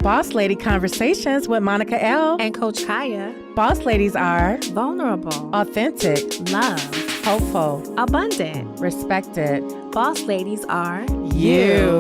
Boss Lady Conversations with Monica L. and Coach Kaya. Boss ladies are Vulnerable, authentic, love, hopeful, abundant. respected. Boss ladies are You.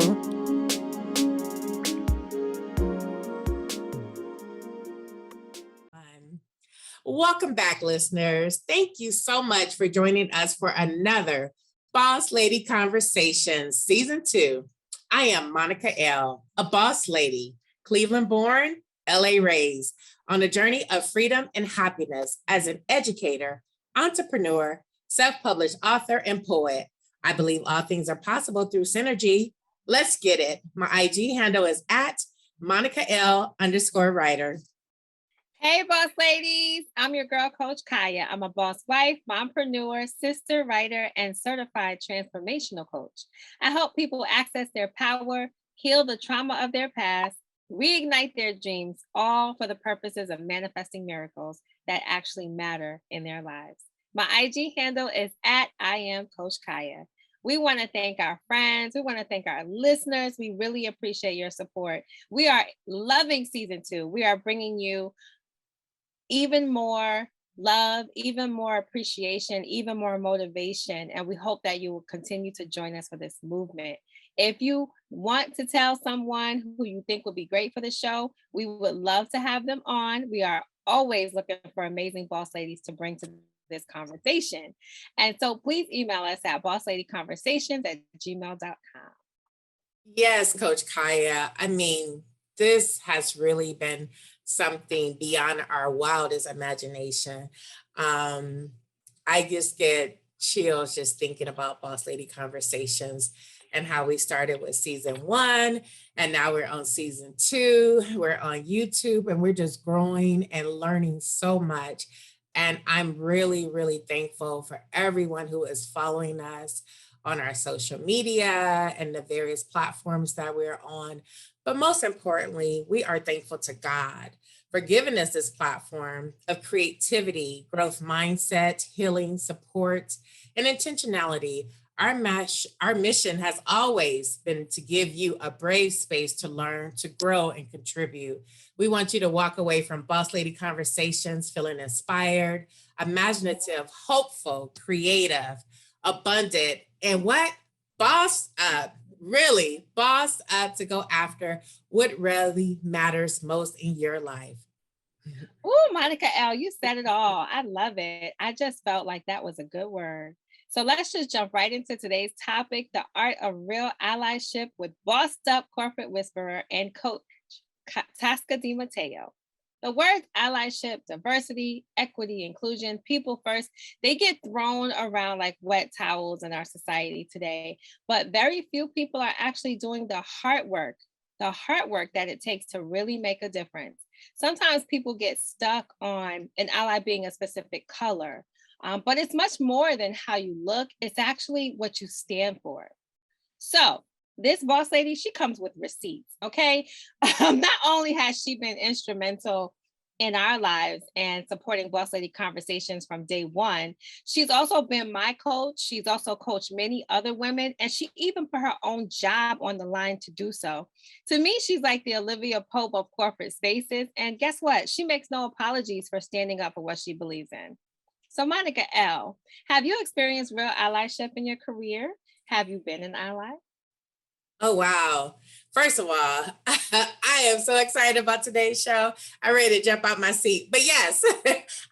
Welcome back, listeners. Thank you so much for joining us for another Boss Lady Conversations, Season 2. I am Monica L., a boss lady, Cleveland born, LA raised, on a journey of freedom and happiness as an educator, entrepreneur, self-published author, and poet. I believe all things are possible through synergy. Let's get it. My IG handle is at Monica L_writer. Hey, boss ladies. I'm your girl, Coach Kaya. I'm a boss wife, mompreneur, sister, writer, and certified transformational coach. I help people access their power, heal the trauma of their past, reignite their dreams, all for the purposes of manifesting miracles that actually matter in their lives. My IG handle is at I am Coach Kaya. We want to thank our friends. We want to thank our listeners. We really appreciate your support. We are loving Season 2. We are bringing you even more love, even more appreciation, even more motivation. And we hope that you will continue to join us for this movement. If you want to tell someone who you think would be great for the show, we would love to have them on. We are always looking for amazing boss ladies to bring to this conversation. And so please email us at bossladyconversations@gmail.com. Yes, Coach Kaya. I mean, this has really been something beyond our wildest imagination. I just get chills just thinking about Boss Lady Conversations and how we started with Season 1, and now we're on Season 2. We're on YouTube, and we're just growing and learning so much. And I'm really, really thankful for everyone who is following us on our social media and the various platforms that we're on. But most importantly, we are thankful to God for giving us this platform of creativity, growth mindset, healing, support, and intentionality. Our mission has always been to give you a brave space to learn, to grow, and contribute. We want you to walk away from Boss Lady Conversations feeling inspired, imaginative, hopeful, creative, abundant, and what? Boss up. Really boss up to go after what really matters most in your life. Oh, Monica L., you said it all. I love it. I just felt like that was a good word. So let's just jump right into today's topic, the art of real allyship with bossed up corporate whisperer and coach Tosca DiMatteo. The words allyship, diversity, equity, inclusion, people first, they get thrown around like wet towels in our society today. But very few people are actually doing the hard work that it takes to really make a difference. Sometimes people get stuck on an ally being a specific color, but it's much more than how you look. It's actually what you stand for. So this boss lady, she comes with receipts, okay? Not only has she been instrumental in our lives and supporting Boss Lady Conversations from day one, she's also been my coach. She's also coached many other women, and she even put her own job on the line to do so. To me, she's like the Olivia Pope of corporate spaces. And guess what? She makes no apologies for standing up for what she believes in. So Monica L., have you experienced real allyship in your career? Have you been an ally? Oh, wow. First of all, I am so excited about today's show. I'm ready to jump out my seat. But yes,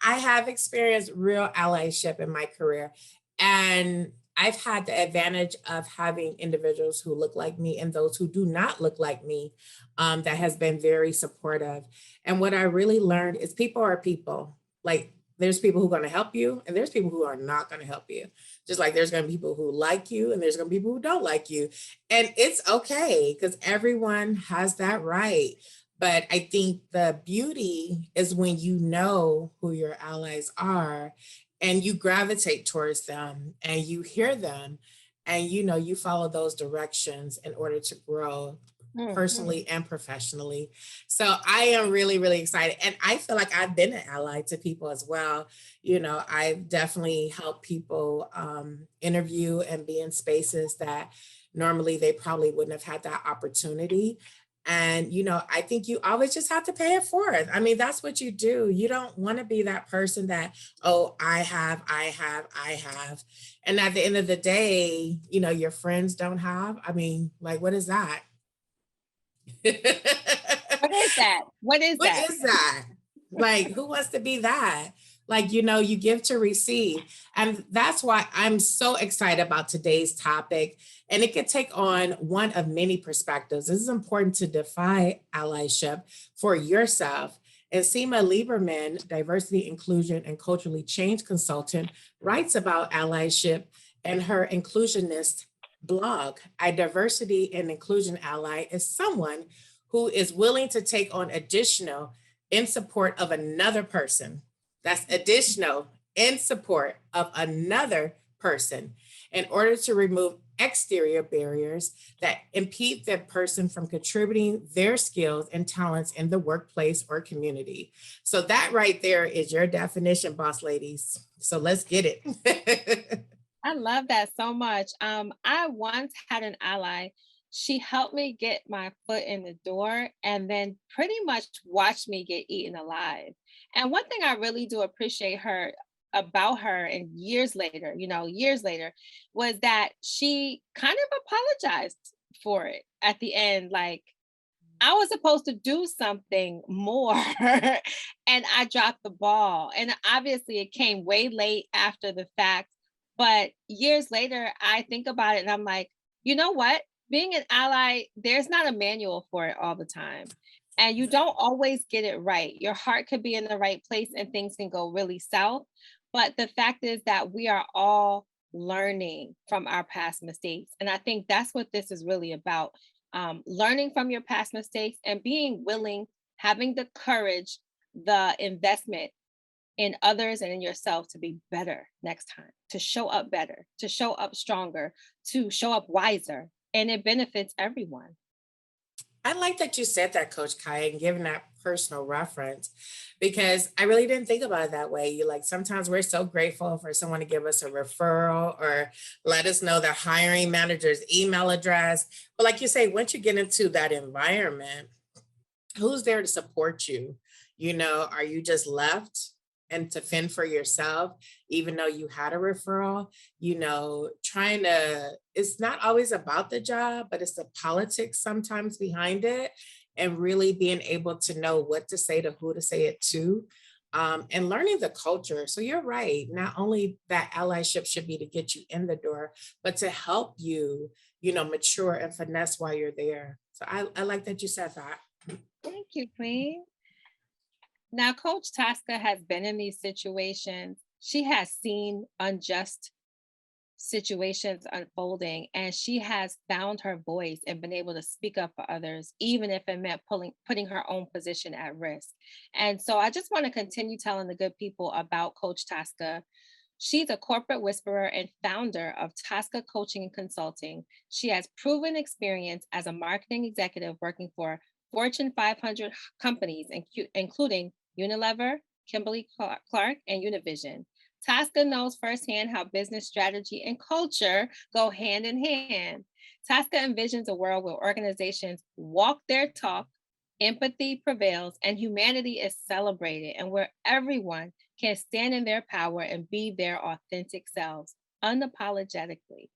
I have experienced real allyship in my career. And I've had the advantage of having individuals who look like me and those who do not look like me, that has been very supportive. And what I really learned is people are people. Like, there's people who are going to help you and there's people who are not going to help you. Just like there's going to be people who like you and there's going to be people who don't like you. And it's okay because everyone has that right. But I think the beauty is when you know who your allies are and you gravitate towards them and you hear them and you follow those directions in order to grow personally and professionally. So I am really, really excited. And I feel like I've been an ally to people as well. I've definitely helped people interview and be in spaces that normally they probably wouldn't have had that opportunity. And, I think you always just have to pay it forward. I mean, that's what you do. You don't want to be that person that, oh, I have. And at the end of the day, your friends don't have. I mean, like, what is that? What is that? What is What that? is that? Like, who wants to be that? Like, you give to receive. And that's why I'm so excited about today's topic. And it could take on one of many perspectives. This is important to define allyship for yourself. And Seema Lieberman, diversity, inclusion, and culturally change consultant, writes about allyship in her inclusionist blog. A diversity and inclusion ally is someone who is willing to take on additional in support of another person. That's additional in support of another person in order to remove exterior barriers that impede the person from contributing their skills and talents in the workplace or community. So that right there is your definition, boss ladies. So let's get it. I love that so much. I once had an ally. She helped me get my foot in the door and then pretty much watched me get eaten alive. And one thing I really do appreciate about her and years later, was that she kind of apologized for it at the end. Like, I was supposed to do something more and I dropped the ball. And obviously it came way late after the fact. But years later, I think about it and I'm like, you know what? Being an ally, there's not a manual for it all the time. And you don't always get it right. Your heart could be in the right place and things can go really south. But the fact is that we are all learning from our past mistakes. And I think that's what this is really about. Learning from your past mistakes and being willing, having the courage, the investment in others and in yourself to be better next time, to show up better, to show up stronger, to show up wiser. And it benefits everyone. I like that you said that, Coach Kaya, and giving that personal reference, because I really didn't think about it that way. You like, sometimes we're so grateful for someone to give us a referral or let us know their hiring manager's email address. But like you say, once you get into that environment, who's there to support you? Are you just left and to fend for yourself, even though you had a referral? It's not always about the job, but it's the politics sometimes behind it, and really being able to know what to say to who to say it to. And learning the culture. So you're right. Not only that allyship should be to get you in the door, but to help you, mature and finesse while you're there. So I like that you said that. Thank you, Queen. Now, Coach Tosca has been in these situations. She has seen unjust situations unfolding, and she has found her voice and been able to speak up for others, even if it meant putting her own position at risk. And so I just want to continue telling the good people about Coach Tosca. She's a corporate whisperer and founder of Tosca Coaching and Consulting. She has proven experience as a marketing executive working for Fortune 500 companies, including Unilever, Kimberly-Clark, and Univision. Tosca knows firsthand how business strategy and culture go hand in hand. Tosca envisions a world where organizations walk their talk, empathy prevails, and humanity is celebrated, and where everyone can stand in their power and be their authentic selves unapologetically.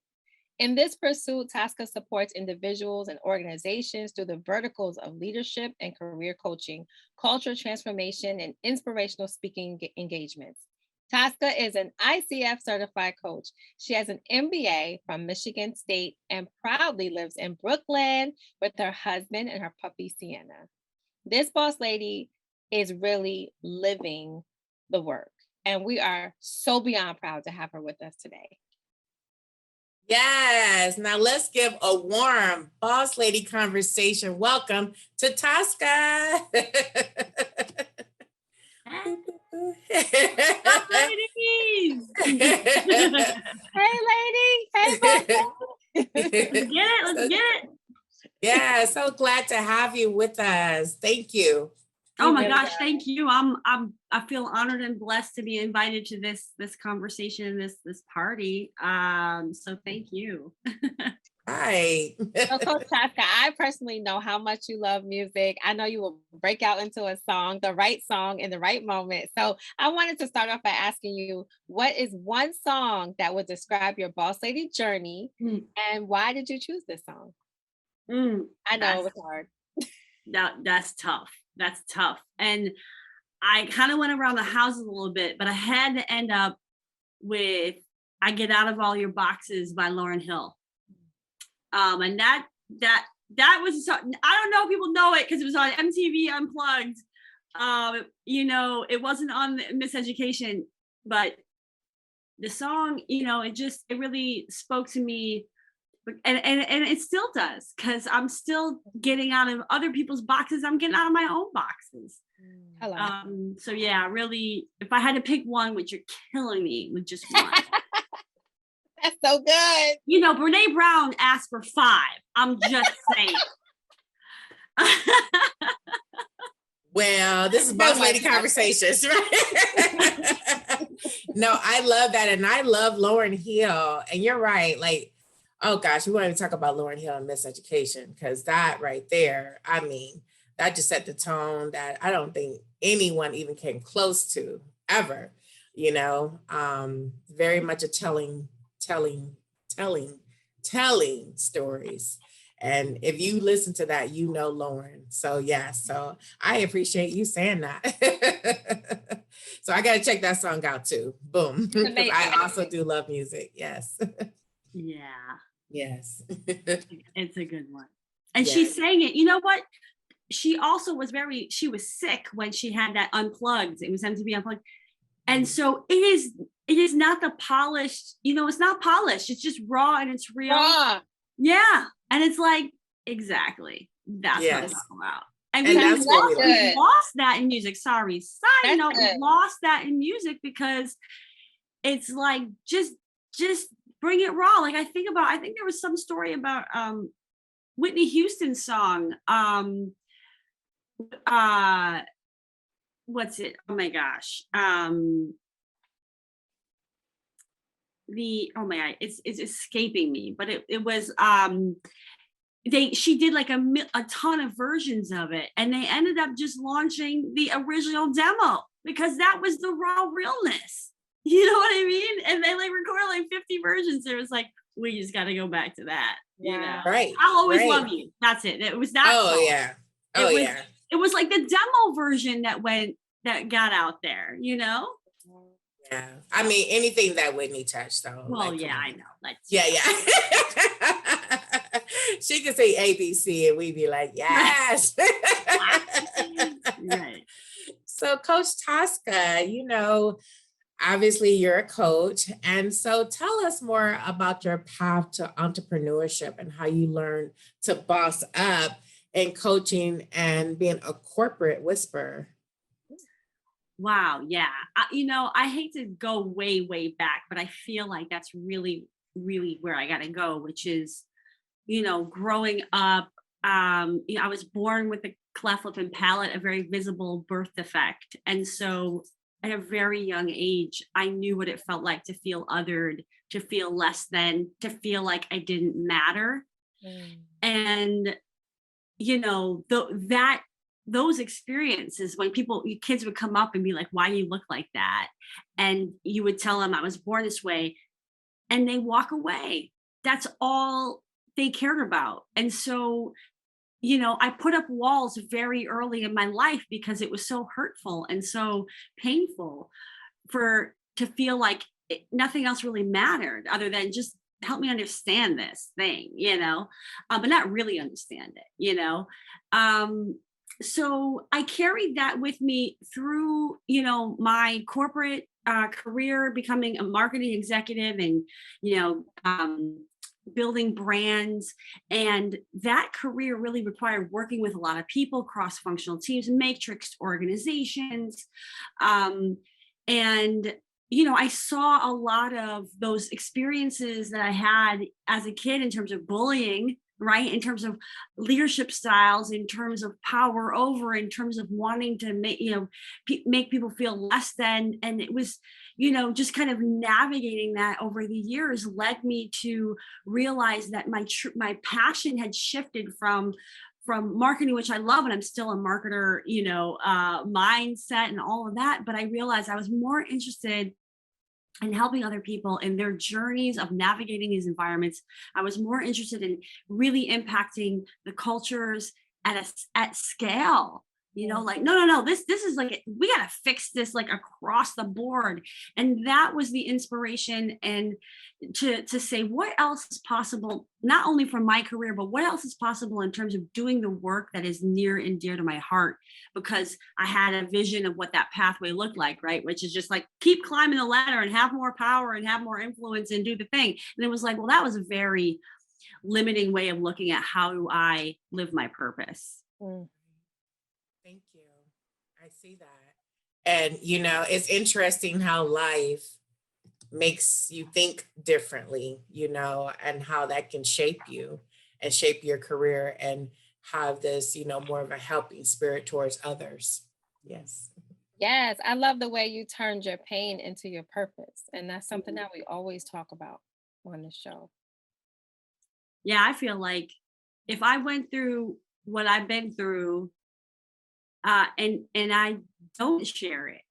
In this pursuit, Tosca supports individuals and organizations through the verticals of leadership and career coaching, cultural transformation, and inspirational speaking engagements. Tosca is an ICF certified coach. She has an MBA from Michigan State and proudly lives in Brooklyn with her husband and her puppy, Sienna. This boss lady is really living the work, and we are so beyond proud to have her with us today. Yes. Now let's give a warm boss lady conversation. Welcome to Tosca. Ladies. Hey, lady. Hey, boss lady. Let's get it. Yeah, so glad to have you with us. Thank you. Oh my gosh, thank you. I feel honored and blessed to be invited to this conversation, this party. So thank you. Right. So, Coach Tosca, I personally know how much you love music. I know you will break out into a song, the right song in the right moment. So I wanted to start off by asking you, what is one song that would describe your boss lady journey, and why did you choose this song? I know it was hard. That's tough. That's tough. And I kind of went around the houses a little bit, but I had to end up with "I Get Out of All Your Boxes" by Lauryn Hill. And that was something, I don't know if people know it because it was on MTV Unplugged. It wasn't on Miseducation, but the song, it really spoke to me, and it still does, because I'm still getting out of other people's boxes. I'm getting out of my own boxes. So yeah, really, if I had to pick one, which you're killing me with just one. That's so good. Brene Brown asked for 5. I'm just saying. Well, this is Boss Lady Conversations, right? No, I love that. And I love Lauryn Hill. And you're right. Like, oh gosh, we won't even talk about Lauryn Hill and Miseducation, because that right there, I mean, that just set the tone that I don't think anyone even came close to ever, very much a telling stories. And if you listen to that, Lauren. So yeah, so I appreciate you saying that. So I got to check that song out too. Boom. I also do love music. Yes. Yeah. Yes. It's a good one. And she sang it. You know what? She also was sick when she had that Unplugged. It was MTV Unplugged. And so it is not the polished, it's not polished. It's just raw and it's real. Yeah. And it's like, exactly. That's what I'm talking about. And we lost that in music. Sorry. Side note, we lost that in music because it's like, just bring it raw. Like I think there was some story about Whitney Houston's song. What's it? Oh my gosh. It's escaping me, but it was she did like a ton of versions of it, and they ended up just launching the original demo because that was the raw realness. You know what I mean? And they like recorded like 50 versions. It was like, we just got to go back to that. Right. I'll always love you. That's it. It was that. Oh song. Yeah. Oh yeah. It was like the demo version that got out there, Yeah. I mean, anything that Whitney touched, though. Well, like, I know. Yeah. She could say ABC and we'd be like, yes. Right. So, Coach Tosca, obviously you're a coach. And so tell us more about your path to entrepreneurship and how you learned to boss up in coaching and being a corporate whisperer. Wow. Yeah. I hate to go way, way back, but I feel like that's really, really where I got to go, which is, growing up, I was born with a cleft lip and palate, a very visible birth defect. And so at a very young age, I knew what it felt like to feel othered, to feel less than, to feel like I didn't matter. And, those experiences, when kids would come up and be like, why do you look like that? And you would tell them I was born this way, and they walk away. That's all they cared about. And so, I put up walls very early in my life because it was so hurtful and so painful to feel like nothing else really mattered other than just help me understand this thing, but not really understand it, So I carried that with me through, my corporate career, becoming a marketing executive and, building brands. And that career really required working with a lot of people, cross-functional teams, matrix organizations. And, I saw a lot of those experiences that I had as a kid in terms of bullying, right? In terms of leadership styles, in terms of power over, in terms of wanting to make people feel less than. And it was, just kind of navigating that over the years led me to realize that my passion had shifted from marketing, which I love, and I'm still a marketer, mindset and all of that. But I realized I was more interested in helping other people in their journeys of navigating these environments. I was more interested in really impacting the cultures at scale. Like, no, this is like, we got to fix this like across the board. And that was the inspiration, and to say what else is possible, not only from my career, but what else is possible in terms of doing the work that is near and dear to my heart, because I had a vision of what that pathway looked like, right? Which is just like, keep climbing the ladder and have more power and have more influence and do the thing. And it was like, well, that was a very limiting way of looking at how do I live my purpose. Thank you. I see that. And, it's interesting how life makes you think differently, and how that can shape you and shape your career and have this, more of a helping spirit towards others. Yes. Yes, I love the way you turned your pain into your purpose. And that's something that we always talk about on the show. Yeah, I feel like if I went through what I've been through, and I don't share it,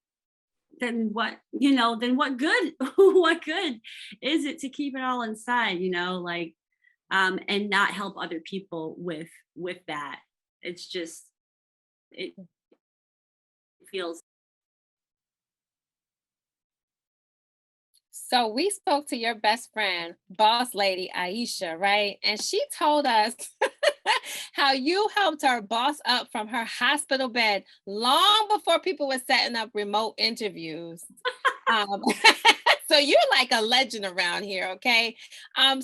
then what good what good is it to keep it all inside, and not help other people with that. It's just, it feels. So we spoke to your best friend, boss lady Aisha, right? And she told us how you helped her boss up from her hospital bed long before people were setting up remote interviews. Um, so you're like a legend around here, okay?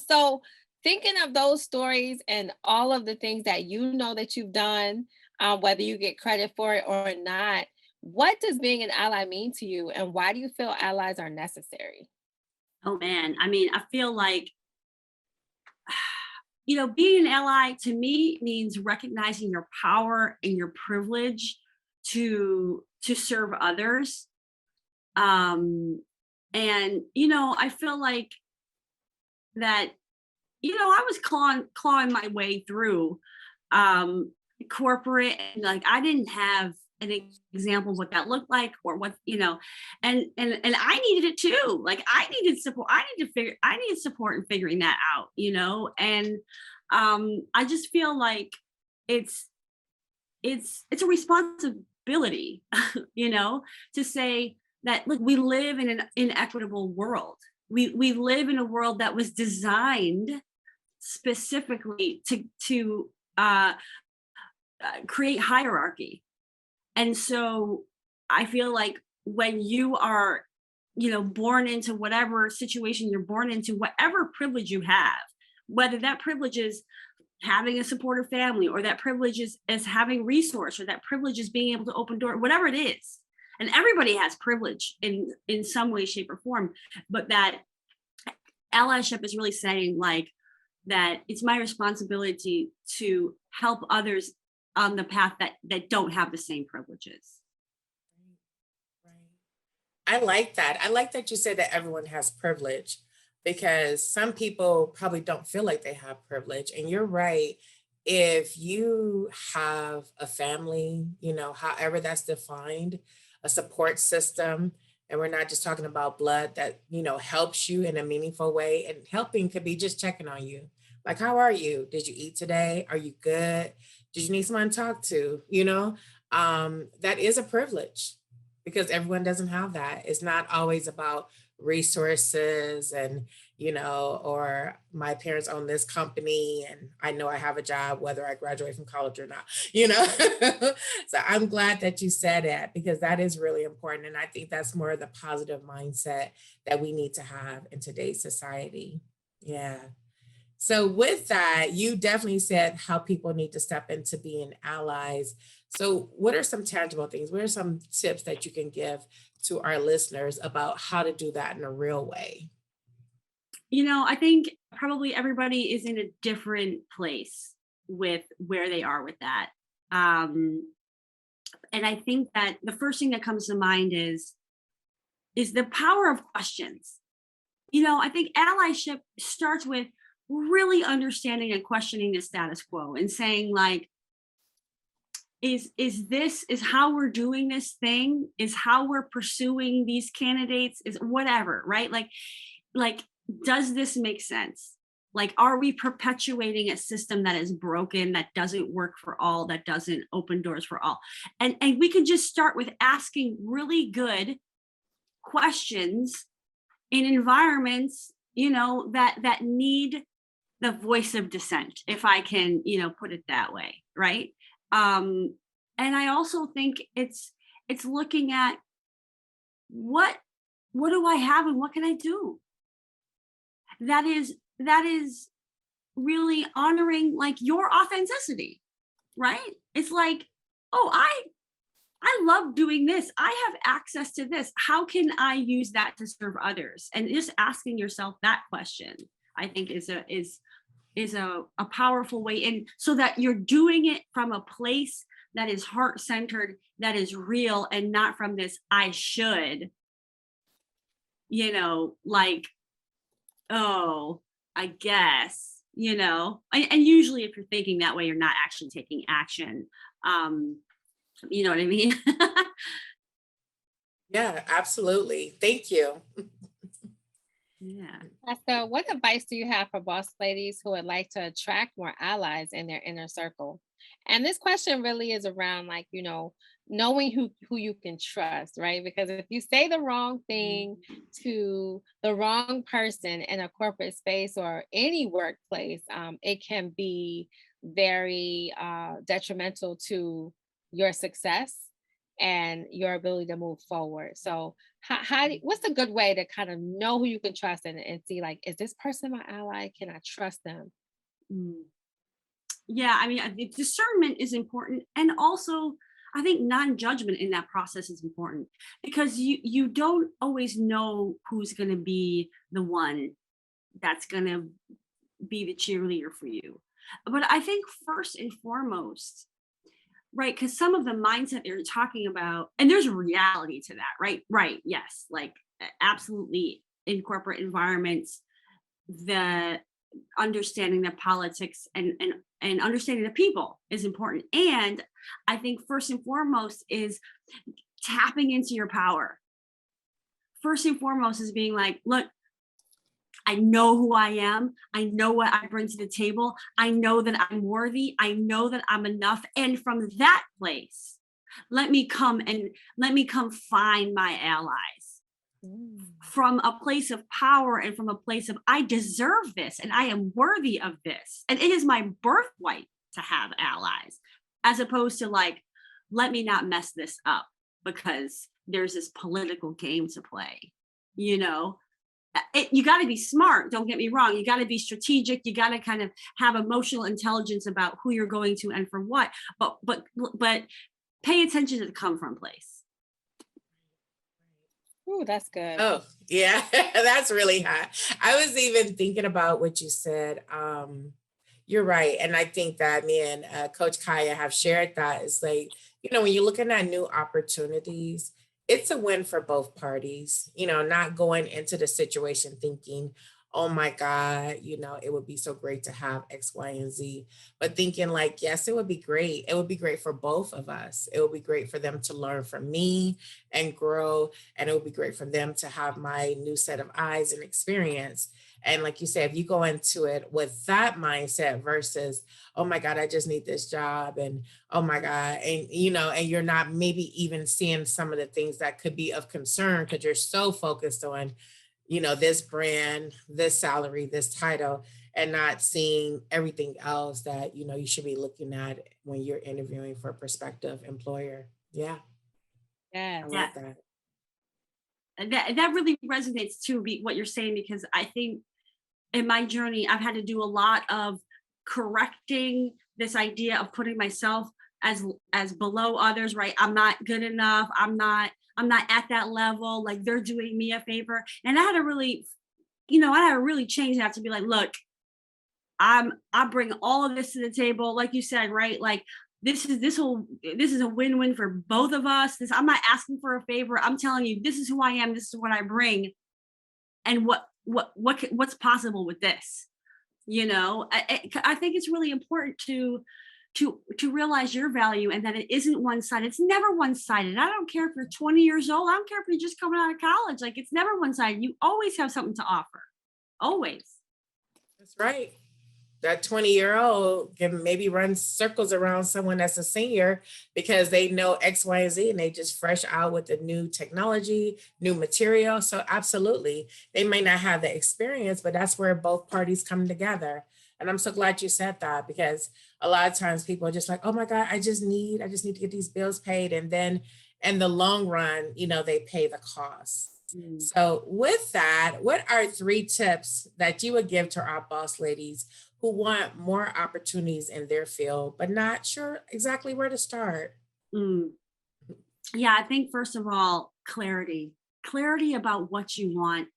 So thinking of those stories and all of the things that that you've done, whether you get credit for it or not, what does being an ally mean to you, and why do you feel allies are necessary? Oh man, I mean, I feel like, being an ally to me means recognizing your power and your privilege to serve others. And I feel like that, I was clawing my way through corporate, and like I didn't have an example of what that looked like, or what, and I needed it too. Like I needed support. I needed support in figuring that out, and I just feel like it's a responsibility, to say that, look, we live in an inequitable world. We live in a world that was designed specifically to create hierarchy. And so I feel like when you are, born into whatever situation you're born into, whatever privilege you have, whether that privilege is having a supportive family, or that privilege is having resource, or that privilege is being able to open door, whatever it is. And everybody has privilege in some way, shape, or form. But that allyship is really saying like that it's my responsibility to help others on the path that don't have the same privileges. Right. I like that. I like that you said that everyone has privilege, because some people probably don't feel like they have privilege. And you're right. If you have a family, however that's defined, a support system, and we're not just talking about blood, that, helps you in a meaningful way. And helping could be just checking on you. Like, how are you? Did you eat today? Are you good? Did you need someone to talk to? That is a privilege, because everyone doesn't have that. It's not always about resources and, or my parents own this company and I know I have a job, whether I graduate from college or not, So I'm glad that you said that, because that is really important. And I think that's more of the positive mindset that we need to have in today's society. Yeah. So with that, you definitely said how people need to step into being allies. So what are some tangible things? What are some tips that you can give to our listeners about how to do that in a real way? I think probably everybody is in a different place with where they are with that. And I think that the first thing that comes to mind is is the power of questions. I think allyship starts with really understanding and questioning the status quo and saying, like, is how we're doing this thing, is how we're pursuing these candidates, is whatever, right? Like, does this make sense? Like, are we perpetuating a system that is broken, that doesn't work for all, that doesn't open doors for all? And we can just start with asking really good questions in environments, that need the voice of dissent, if I can, put it that way, right? And I also think it's looking at what do I have and what can I do? That is really honoring, like, your authenticity, right? It's like, oh, I love doing this. I have access to this. How can I use that to serve others? And just asking yourself that question, I think, is a powerful way in, so that you're doing it from a place that is heart-centered, that is real, and not from this I should, like, oh, I guess, and usually if you're thinking that way, you're not actually taking action. You know what I mean? Yeah, absolutely. Thank you. Yeah. So what advice do you have for boss ladies who would like to attract more allies in their inner circle? And this question really is around, like, knowing who you can trust, right? Because if you say the wrong thing to the wrong person in a corporate space or any workplace, it can be very detrimental to your success and your ability to move forward. So what's a good way to kind of know who you can trust and see, like, is this person my ally? Can I trust them? Mm. Yeah, I mean, I think discernment is important, and also I think non-judgment in that process is important, because you don't always know who's going to be the one that's going to be the cheerleader for you. But I think first and foremost, right, because some of the mindset you're talking about, and there's a reality to that, right, yes, like, absolutely, in corporate environments, the understanding the politics and understanding the people is important. And I think first and foremost is tapping into your power. First and foremost is being like, look, I know who I am. I know what I bring to the table. I know that I'm worthy. I know that I'm enough. And from that place, let me come find my allies. From a place of power and from a place of, I deserve this and I am worthy of this. And it is my birthright to have allies, as opposed to, like, let me not mess this up because there's this political game to play. You got to be smart. Don't get me wrong. You got to be strategic. You got to kind of have emotional intelligence about who you're going to and for what, but pay attention to the come from place. Ooh, that's good. Oh, yeah, that's really high. I was even thinking about what you said. You're right. And I think that me and Coach Kaya have shared that. It's like, when you're looking at new opportunities, it's a win for both parties, not going into the situation thinking, oh my God, it would be so great to have X, Y, and Z, but thinking like, yes, it would be great. It would be great for both of us. It would be great for them to learn from me and grow. And it would be great for them to have my new set of eyes and experience. And like you said, if you go into it with that mindset versus, oh my God, I just need this job. And oh my God. And, and you're not maybe even seeing some of the things that could be of concern because you're so focused on, this brand, this salary, this title, and not seeing everything else that, you should be looking at when you're interviewing for a prospective employer. Yeah. Yes. I love that. And that really resonates too, what you're saying, because I think in my journey, I've had to do a lot of correcting this idea of putting myself as below others, right? I'm not good enough. I'm not at that level. Like, they're doing me a favor. And I had to really, change that to be like, look, I bring all of this to the table. Like you said, right? Like, this is a win-win for both of us. I'm not asking for a favor. I'm telling you, this is who I am. This is what I bring. And what's possible with this? You know, I think it's really important to realize your value, and that it isn't one-sided. It's never one-sided. I don't care if you're 20 years old. I don't care if you're just coming out of college. Like, it's never one-sided. You always have something to offer. Always. That's right. That 20-year-old can maybe run circles around someone that's a senior because they know X, Y, and Z, and they just fresh out with the new technology, new material. So absolutely, they may not have the experience, but that's where both parties come together. And I'm so glad you said that, because a lot of times people are just like, oh my God, I just need to get these bills paid. And then in the long run, you know, they pay the cost. So with that, what are 3 tips that you would give to our boss ladies who want more opportunities in their field, but not sure exactly where to start? Yeah, I think first of all, clarity about what you want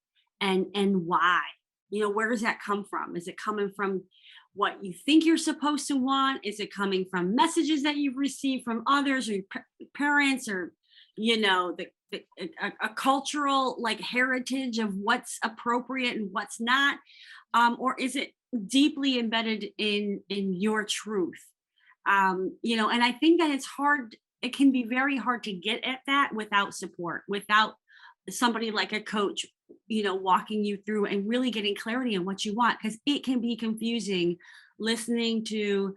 and why. You know, where does that come from? Is it coming from what you think you're supposed to want? Is it coming from messages that you've received from others or your parents, or, you know, a cultural like heritage of what's appropriate and what's not? Or is it deeply embedded in your truth? You know, and I think that it can be very hard to get at that without support, without somebody like a coach, you know, walking you through and really getting clarity on what you want, because it can be confusing listening to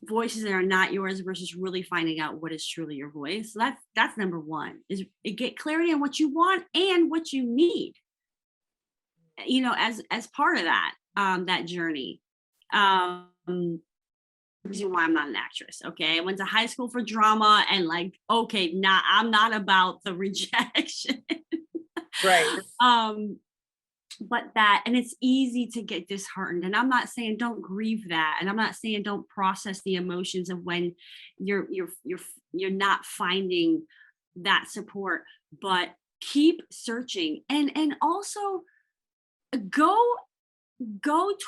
voices that are not yours versus really finding out what is truly your voice. So that's number one, is get clarity on what you want and what you need, you know, as part of that that journey. Reason why I'm not an actress. Okay. I went to high school for drama, and like, okay, I'm not about the rejection. Right. But and it's easy to get disheartened. And I'm not saying don't grieve that. And I'm not saying don't process the emotions of when you're not finding that support, but keep searching, and also go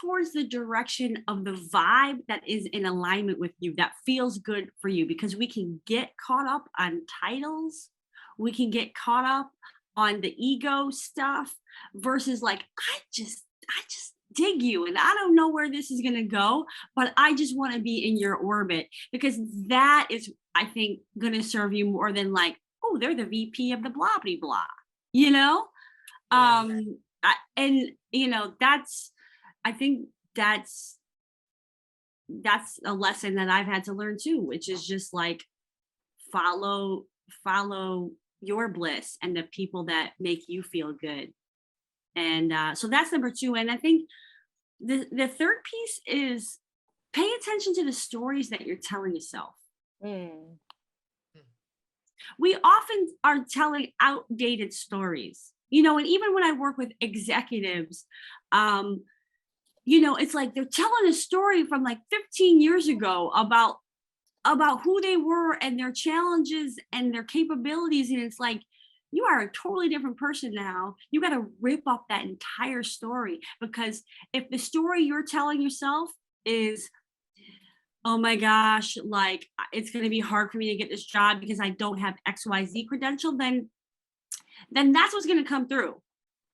towards the direction of the vibe that is in alignment with you, that feels good for you, because we can get caught up on titles. We can get caught up on the ego stuff versus like, I just dig you, and I don't know where this is going to go, but I just want to be in your orbit, because that is, I think, going to serve you more than like, oh, they're the VP of the blah, blah, blah, you know? And you know, I think that's a lesson that I've had to learn too, which is just like follow your bliss and the people that make you feel good. And so that's number 2. And I think the third piece is pay attention to the stories that you're telling yourself. We often are telling outdated stories, you know, and even when I work with executives, you know, it's like they're telling a story from like 15 years ago about who they were and their challenges and their capabilities. And it's like, you are a totally different person now. You got to rip up that entire story, because if the story you're telling yourself is, oh my gosh, like it's going to be hard for me to get this job because I don't have XYZ credential, then that's what's going to come through,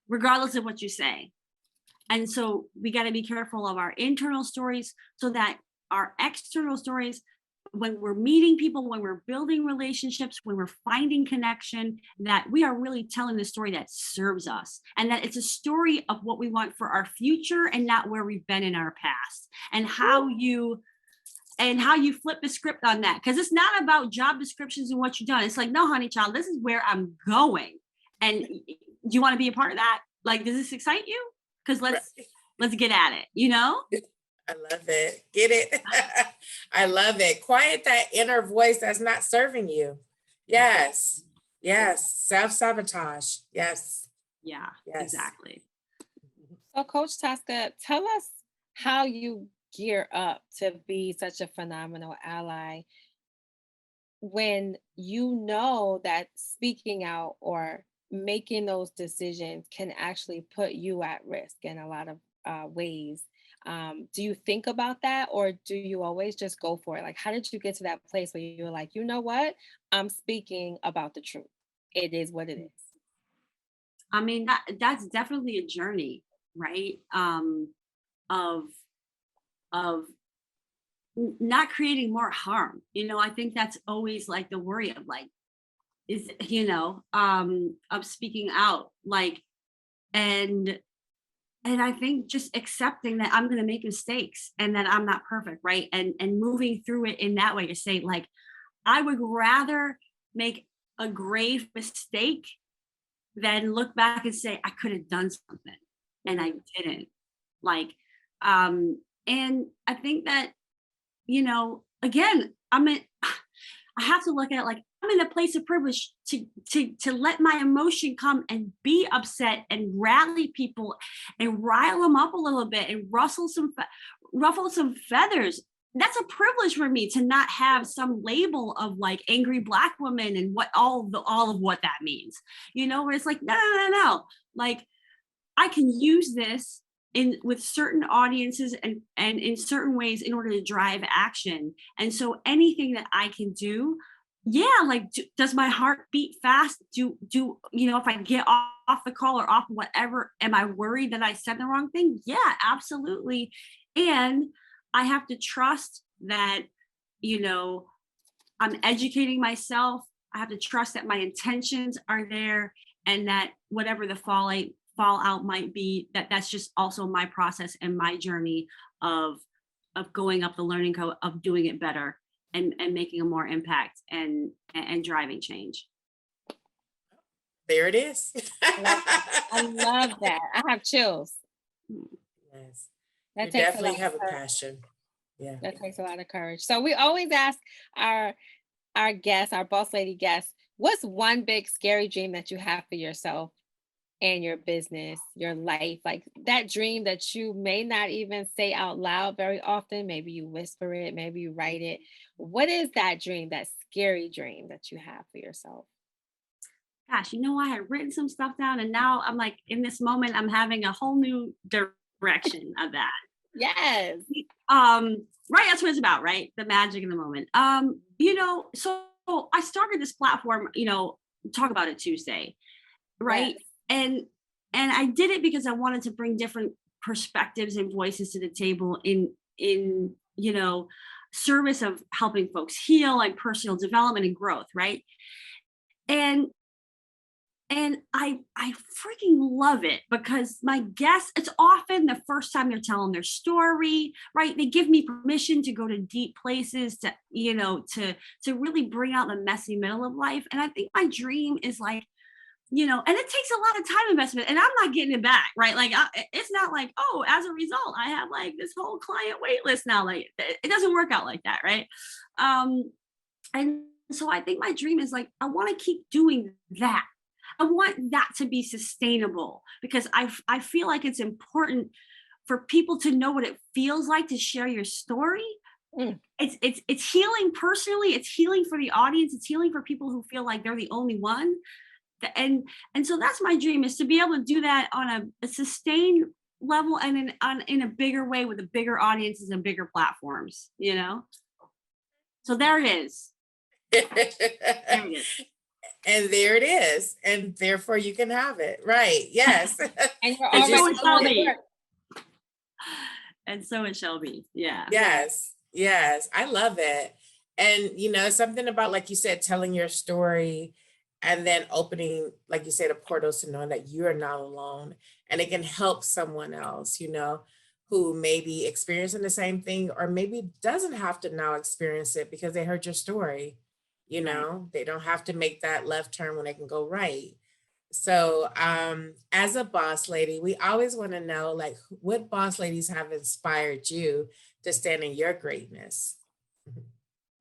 regardless of what you say. And so we got to be careful of our internal stories so that our external stories, when we're meeting people, when we're building relationships, when we're finding connection, that we are really telling the story that serves us, and that it's a story of what we want for our future and not where we've been in our past, and how you flip the script on that. Because it's not about job descriptions and what you've done. It's like, no, honey child, this is where I'm going. And do you want to be a part of that? Like, does this excite you? Because let's get at it, you know? I love it. Get it? I love it. Quiet that inner voice that's not serving you. Yes. Yes. Self-sabotage. Yes. Yeah, yes. Exactly. So Coach Tosca, tell us how you gear up to be such a phenomenal ally when you know that speaking out or making those decisions can actually put you at risk in a lot of ways. Do you think about that, or do you always just go for it? Like, how did you get to that place where you were like, you know what? I'm speaking about the truth. It is what it is. I mean, that's definitely a journey, right? Of of not creating more harm. I think that's always like the worry of like, is, of speaking out, like, and I think just accepting that I'm going to make mistakes and that I'm not perfect, right? And moving through it in that way to say, like, I would rather make a grave mistake than look back and say I could have done something and I didn't. Like, and I think that, again, I have to look at it like I'm in a place of privilege to let my emotion come and be upset and rally people and rile them up a little bit and ruffle some feathers. That's a privilege for me to not have some label of like angry Black woman and what all of what that means. Where it's like, no. Like, I can use this with certain audiences and in certain ways in order to drive action. And so anything that I can do, like, does my heart beat fast? If I get off the call or off whatever, am I worried that I said the wrong thing? Yeah, absolutely. And I have to trust that, I'm educating myself. I have to trust that my intentions are there and that whatever the fallout might be, that's just also my process and my journey of going up the learning curve, of doing it better and making a more impact and driving change. There it is. I love that. I have chills. Yes. That You takes definitely have a courage. passion. Yeah. That takes a lot of courage. So we always ask our guests, our boss lady guests, what's one big scary dream that you have for yourself and your business, your life? Like that dream that you may not even say out loud very often. Maybe you whisper it, maybe you write it. What is that dream, that scary dream that you have for yourself? Gosh, I had written some stuff down and now I'm like, in this moment, I'm having a whole new direction of that. Yes. Right. That's what it's about, right? The magic in the moment. So I started this platform, Talk About It Tuesday, right? Yes. And I did it because I wanted to bring different perspectives and voices to the table in service of helping folks heal and personal development and growth, right? And I freaking love it because my guests, it's often the first time they're telling their story, right? They give me permission to go to deep places to really bring out the messy middle of life. And I think my dream is like, and it takes a lot of time investment and I'm not getting it back, right? Like, it's not like, oh, as a result, I have like this whole client wait list now. Like, it doesn't work out like that, right? And so I think my dream is like, I want to keep doing that. I want that to be sustainable because I feel like it's important for people to know what it feels like to share your story. It's healing personally, it's healing for the audience, it's healing for people who feel like they're the only one. And so that's my dream, is to be able to do that on a sustained level and in a bigger way with a bigger audiences and bigger platforms, So there it is. There it is. And there it is. And therefore you can have it. Right. Yes. And you're already and so it shall be. Yeah. Yes. Yes. I love it. And something about, like you said, telling your story and then opening, like you said, a portal to knowing that you're not alone and it can help someone else, who may be experiencing the same thing or maybe doesn't have to now experience it because they heard your story. They don't have to make that left turn when they can go right. So as a boss lady, we always want to know, like, what boss ladies have inspired you to stand in your greatness?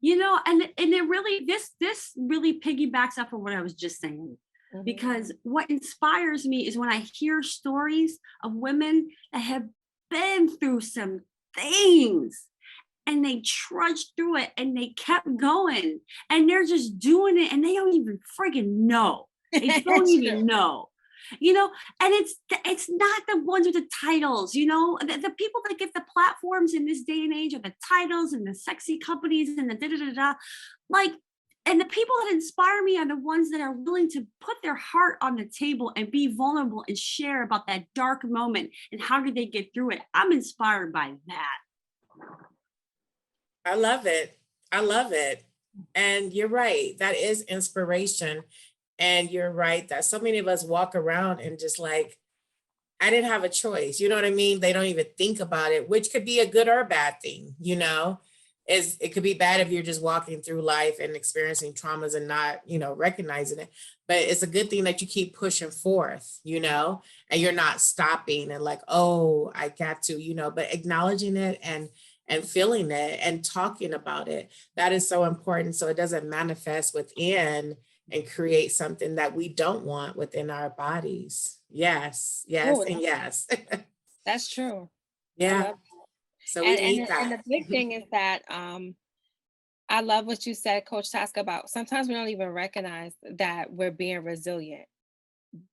And it really, this really piggybacks up on what I was just saying, because what inspires me is when I hear stories of women that have been through some things and they trudged through it and they kept going and they're just doing it and they don't even friggin' know. They don't even know. you know, and it's not the ones with the titles, you know, the people that get the platforms in this day and age are the titles and the sexy companies and the da da da da. Like, and the people that inspire me are the ones that are willing to put their heart on the table and be vulnerable and share about that dark moment and how did they get through it. I'm inspired by that. I love it. I love it. And you're right. That is inspiration. And you're right that so many of us walk around and just like, I didn't have a choice. You know what I mean? They don't even think about it, which could be a good or a bad thing, you know? It could be bad if you're just walking through life and experiencing traumas and not, you know, recognizing it. But it's a good thing that you keep pushing forth, you know, and you're not stopping and like, oh, I got to, you know, but acknowledging it and feeling it and talking about it. That is so important. So it doesn't manifest within and create something that we don't want within our bodies. Yes, yes, Oh, and yes. that's true. I Yeah. love So we need and the that. big thing is that I love what you said, Coach Tosca, about sometimes we don't even recognize that we're being resilient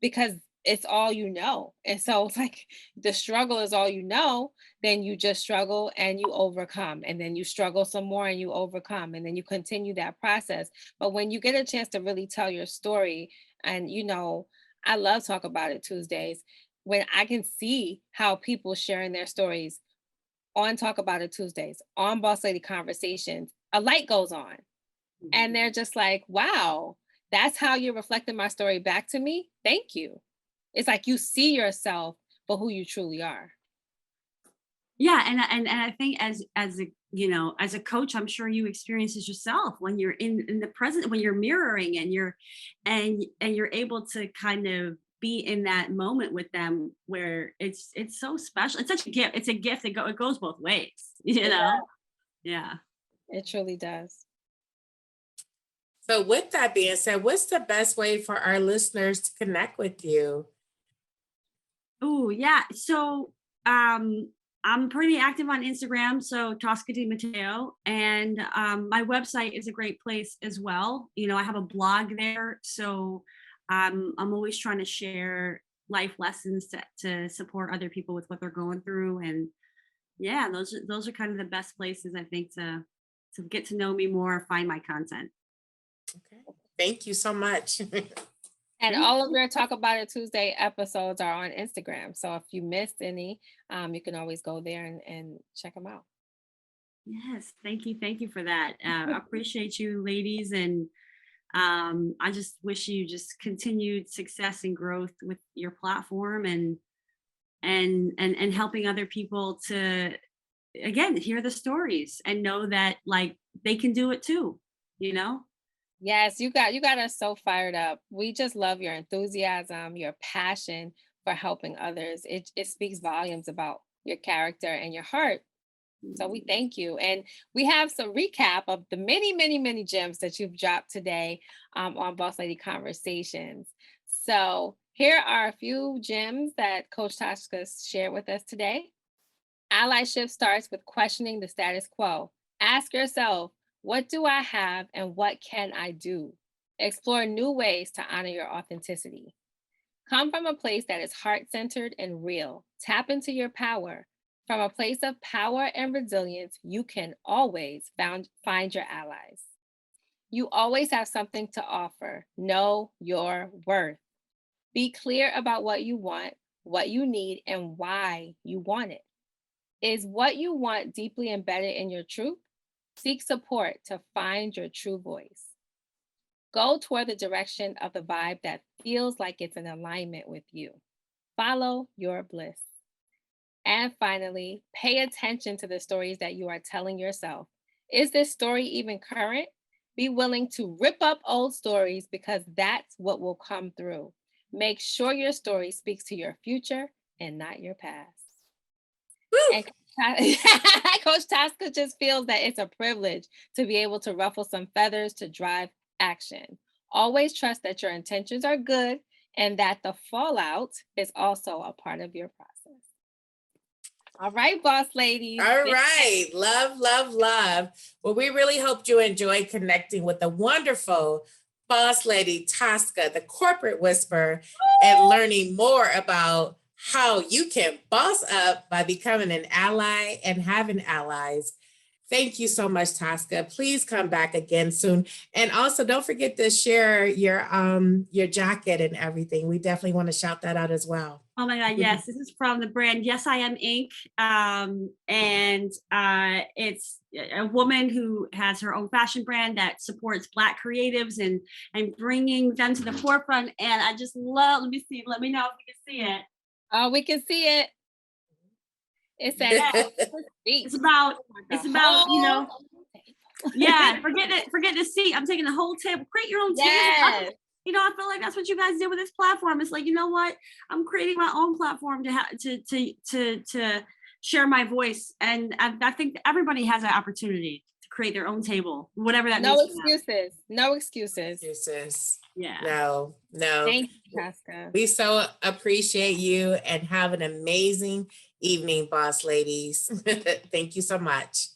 because it's all you know. And so it's like the struggle is all you know, then you just struggle and you overcome. And then you struggle some more and you overcome. And then you continue that process. But when you get a chance to really tell your story, and you know, I love Talk About It Tuesdays, when I can see how people sharing their stories on Talk About It Tuesdays, on Boss Lady Conversations, a light goes on. And they're just like, wow, that's how you're reflecting my story back to me. Thank you. It's like you see yourself for who you truly are. Yeah, and I think as a, you know, as a coach, I'm sure you experience this yourself when you're in the present, when you're mirroring and you're able to kind of be in that moment with them where it's so special. It's such a gift. It's a gift that it goes both ways, you know? Yeah. It truly does. So with that being said, what's the best way for our listeners to connect with you? Oh, yeah. So I'm pretty active on Instagram, so Tosca DiMatteo, and my website is a great place as well. You know, I have a blog there, so I'm always trying to share life lessons to support other people with what they're going through, and yeah, those are kind of the best places I think to get to know me more, find my content. Okay. Thank you so much. And all of your Talk About It Tuesday episodes are on Instagram. So if you missed any, you can always go there and check them out. Yes, thank you for that. I appreciate you, ladies, and I just wish you just continued success and growth with your platform and helping other people to again hear the stories and know that like they can do it too, you know. Yes, you got us so fired up. We just love your enthusiasm, your passion for helping others. It speaks volumes about your character and your heart. So we thank you. And we have some recap of the many, many, many gems that you've dropped today on Boss Lady Conversations. So here are a few gems that Coach Tosca shared with us today. Allyship starts with questioning the status quo. Ask yourself, what do I have and what can I do? Explore new ways to honor your authenticity. Come from a place that is heart-centered and real. Tap into your power. From a place of power and resilience, you can always find your allies. You always have something to offer. Know your worth. Be clear about what you want, what you need, and why you want it. Is what you want deeply embedded in your truth? Seek support to find your true voice. Go toward the direction of the vibe that feels like it's in alignment with you. Follow your bliss. And finally, pay attention to the stories that you are telling yourself. Is this story even current? Be willing to rip up old stories because that's what will come through. Make sure your story speaks to your future and not your past. And Coach Tosca just feels that it's a privilege to be able to ruffle some feathers to drive action. Always trust that your intentions are good and that the fallout is also a part of your process. All right, boss ladies. All right. Love, love, love. Well, we really hope you enjoyed connecting with the wonderful boss lady Tosca, the corporate whisperer, and learning more about how you can boss up by becoming an ally and having allies. Thank you so much, Tosca. Please come back again soon. And also don't forget to share your jacket and everything. We definitely want to shout that out as well. Oh my God, yes. This is from the brand Yes I Am Inc. It's a woman who has her own fashion brand that supports Black creatives and bringing them to the forefront. And I just love, let me know if you can see it. Oh, we can see it. It's about, you know, yeah, forget the seat. I'm taking the whole table. Create your own table. You know, I feel like that's what you guys did with this platform. It's like, you know what? I'm creating my own platform to share my voice. And I think everybody has an opportunity to create their own table, whatever that means. No excuses. Yeah. No. Thank you, Tosca. We so appreciate you and have an amazing evening, boss ladies. Thank you so much.